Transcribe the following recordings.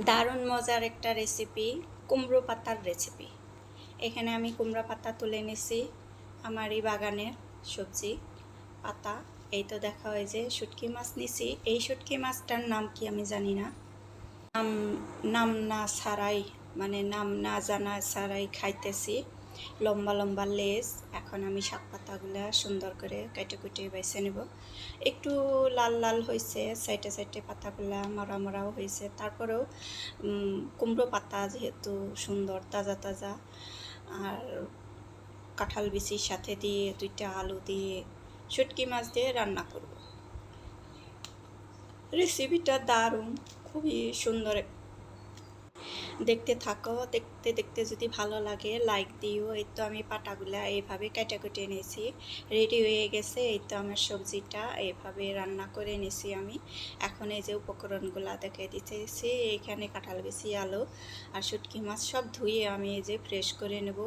দারুণ মজার একটা রেসিপি, কুমড়ো পাতার রেসিপি। এখানে আমি কুমড়ো পাতা তুলে নিছি, আমার এই বাগানের সবজি পাতা। এই তো দেখা হয় যে শুটকি মাছ নিছি। এই শুটকি মাছটার নাম কি আমি জানি না। নাম নাম না ছাড়াই, মানে নাম না জানা ছাড়াই খাইতেছি। লম্বা লম্বা লেজ। এখন আমি শাক পাতাগুলা সুন্দর করে কেটে কুটে বেছে নেব। একটু লাল লাল হয়েছে, সাইডে সাইডে পাতাগুলা মরা মরাও হয়েছে। তারপরেও কুমড়ো পাতা যেহেতু সুন্দর তাজা তাজা, আর কাঁঠাল বিচির সাথে দিয়ে 2টা আলু দিয়ে শুটকি মাছ দিয়ে রান্না করব। রেসিপিটা দারুণ, খুবই সুন্দর। দেখতে থাকো, দেখতে দেখতে যদি ভালো লাগে লাইক দিও। এই তো আমি পাটাগুলা এইভাবে কেটে কেটে নিয়েছি, রেডি হয়ে গেছে। এই তো আমার সবজিটা এইভাবে রান্না করে নিয়েছি আমি। এখন এই যে উপকরণগুলা দেখে দিতেছি, এখানে কাঁঠাল বিচি, আলু আর শুটকি মাছ সব ধুয়ে আমি এই যে ফ্রেশ করে নেব।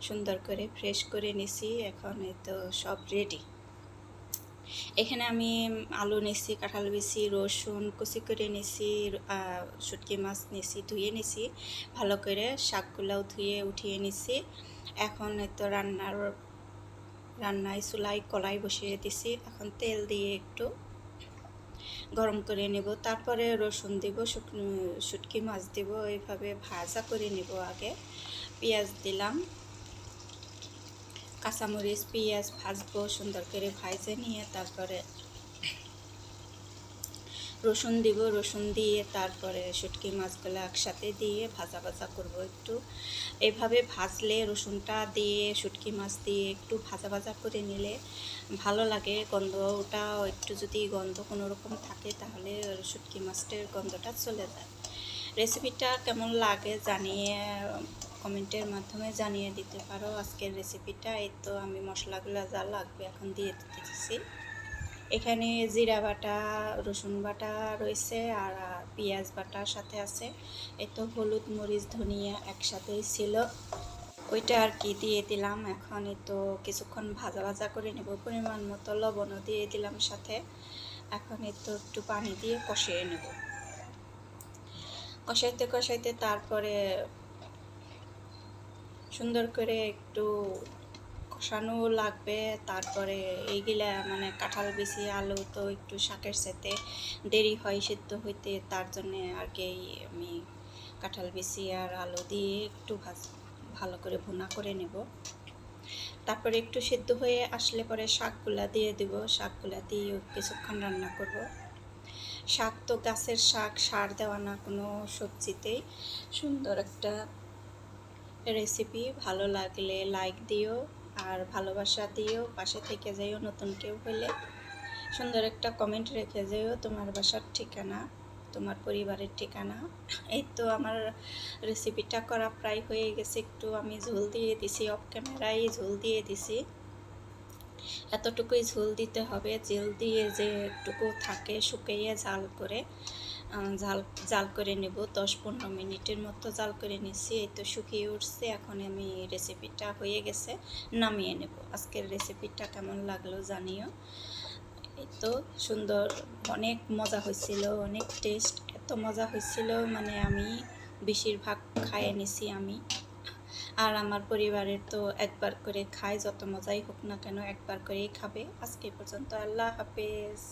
সুন্দর করে ফ্রেশ করে নিছি। এখন এই তো সব রেডি। এখানে আমি আলু নিছি, কাঁঠাল বিচি, রসুন কুচি করে নিছি, শুটকি মাছ নিছি, ধুয়ে নিছি ভালো করে। শাকগুলাও ধুয়ে উঠিয়ে নিছি। এখন তো রান্নায় চুলাই কলাই বসিয়ে দিছি। এখন তেল দিয়ে একটু গরম করে নেব, তারপরে রসুন দিব, শুটকি মাছ দিব, এইভাবে ভাজা করে নেব। আগে পেঁয়াজ দিলাম, কাঁচামরিচ, পেঁয়াজ ভাজবো সুন্দর করে। ভাজে নিয়ে তারপরে রসুন দিব, রসুন দিয়ে তারপরে শুটকি মাছগুলো একসাথে দিয়ে ভাজা ভাজা করব একটু। এভাবে ভাজলে রসুনটা দিয়ে শুটকি মাছ দিয়ে একটু ভাজা ভাজা করে নিলে ভালো লাগে। গন্ধটা একটু যদি গন্ধ কোনো রকম থাকে তাহলে শুটকি মাছটার গন্ধটা চলে যায়। রেসিপিটা কেমন লাগে জানিয়ে কমেন্টের মাধ্যমে জানিয়ে দিতে পারো আজকের রেসিপিটা। এই তো আমি মশলাগুলো যা লাগবে এখন দিয়ে দিতেছি। এখানে জিরা বাটা, রসুন বাটা রয়েছে, আর পেঁয়াজ বাটার সাথে আছে। এই তো হলুদ মরিচ ধনিয়া একসাথেই ছিল, ওইটা আর কি দিয়ে দিলাম। এখন এই তো কিছুক্ষণ ভাজা ভাজা করে নেব। পরিমাণ মতো লবণও দিয়ে দিলাম সাথে। এখন এই তো একটু পানি দিয়ে কষিয়ে নেব। কষাইতে কষাইতে তারপরে সুন্দর করে একটু কষানো লাগবে। তারপরে এইগুলা মানে কাঁঠাল বিচি আলু তো একটু শাকের সাথে দেরি হয় সিদ্ধ হইতে, তার জন্যে আর কি আমি কাঁঠাল বিচি আর আলু দিয়ে একটু ভালো করে ভুনা করে নেব। তারপরে একটু সিদ্ধ হয়ে আসলে পরে শাকগুলা দিয়ে দেব, শাকগুলা দিয়ে কিছুক্ষণ রান্না করব। শাক তো গাছের শাক, সার দেওয়া না কোনো সবজিতেই। সুন্দর একটা রেসিপি। ভালো লাগলে লাইক দিও আর ভালোবাসা দিও, পাশে থেকে যাইও। নতুন কেউ হলে সুন্দর একটা কমেন্ট রেখে যাইও, তোমার বাসার ঠিকানা, তোমার পরিবারের ঠিকানা। এই তো আমার রেসিপিটা করা প্রায় হয়ে গেছে। একটু আমি ঝোল দিয়ে দিছি, অফ ক্যামেরায় ঝোল দিয়ে দিছি। এতটুকুই ঝোল দিতে হবে, জেল দিয়ে যে একটুকু থাকে শুকিয়ে জাল করে জাল করে নেব। 10-15 মিনিটের মতো জাল করে নিচ্ছি। এই তো শুকিয়ে উঠছে। এখন আমি রেসিপিটা হয়ে গেছে, নামিয়ে নেব। আজকের রেসিপিটা কেমন লাগলো জানিও। এই তো সুন্দর, অনেক মজা হয়েছিল, অনেক টেস্ট, এত মজা হয়েছিল মানে আমি বেশিরভাগ খাইয়ে নিছি আমি। আর আমার পরিবারের তো একবার করে খায়, যত মজাই হোক না কেন একবার করেই খাবে। আজকে পর্যন্ত, আল্লাহ হাফেজ।